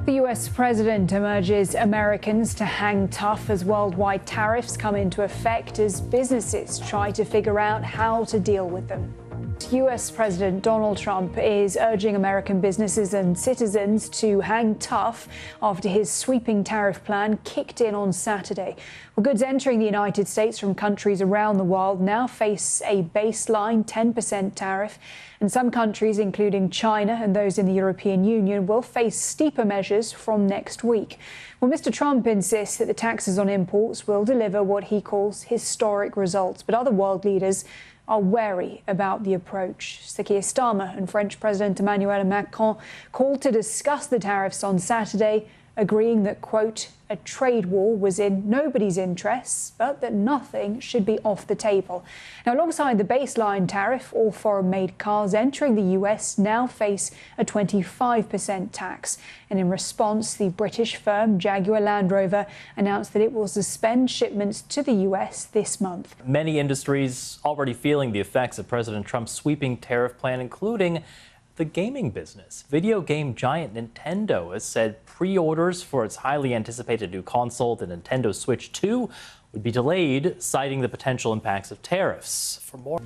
The US president urges Americans to hang tough as worldwide tariffs come into effect as businesses try to figure out how to deal with them. US President Donald Trump is urging American businesses and citizens to hang tough after his sweeping tariff plan kicked in on Saturday. Well, goods entering the United States from countries around the world now face a baseline 10% tariff, and some countries, including China and those in the European Union, will face steeper measures from next week. Well, Mr. Trump insists that the taxes on imports will deliver what he calls historic results, but other world leaders are wary about the approach. Keir Starmer and French President Emmanuel Macron called to discuss the tariffs on Saturday, agreeing that, quote, a trade war was in nobody's interests, but that nothing should be off the table. Now, alongside the baseline tariff, all foreign-made cars entering the US now face a 25% tax. And in response, the British firm Jaguar Land Rover announced that it will suspend shipments to the US this month. Many industries already feeling the effects of President Trump's sweeping tariff plan, including the gaming business. Video game giant Nintendo has said pre-orders for its highly anticipated new console, the Nintendo Switch 2, would be delayed, citing the potential impacts of tariffs. For more,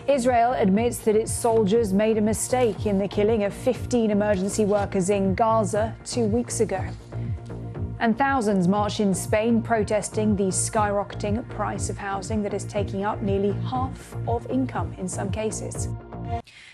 Israel admits that its soldiers made a mistake in the killing of 15 emergency workers in Gaza 2 weeks ago. And thousands march in Spain protesting the skyrocketing price of housing that is taking up nearly half of income in some cases.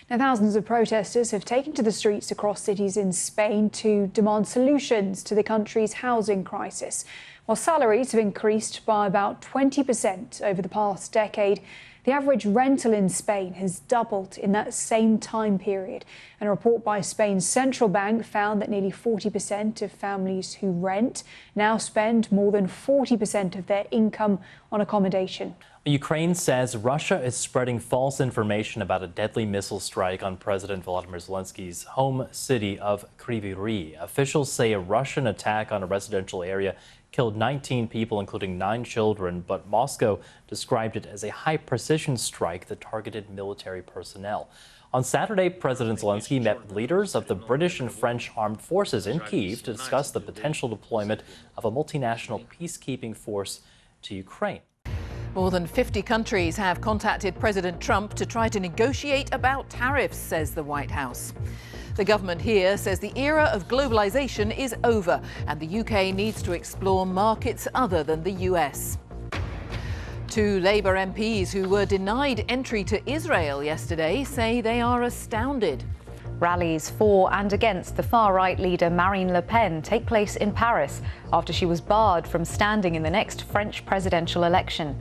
Now, thousands of protesters have taken to the streets across cities in Spain to demand solutions to the country's housing crisis. While salaries have increased by about 20% over the past decade, the average rental in Spain has doubled in that same time period. And a report by Spain's central bank found that nearly 40% of families who rent now spend more than 40% of their income on accommodation. Ukraine says Russia is spreading false information about a deadly missile strike on President Volodymyr Zelensky's home city of Kryvyi Rih. Officials say a Russian attack on a residential area killed 19 people, including 9 children, but Moscow described it as a high-precision strike that targeted military personnel. On Saturday, President Zelensky met with leaders of the British and French armed forces in Kyiv to discuss the potential deployment of a multinational peacekeeping force to Ukraine. More than 50 countries have contacted President Trump to try to negotiate about tariffs, says the White House. The government here says the era of globalization is over and the UK needs to explore markets other than the US. 2 Labour MPs who were denied entry to Israel yesterday say they are astounded. Rallies for and against the far-right leader Marine Le Pen take place in Paris after she was barred from standing in the next French presidential election.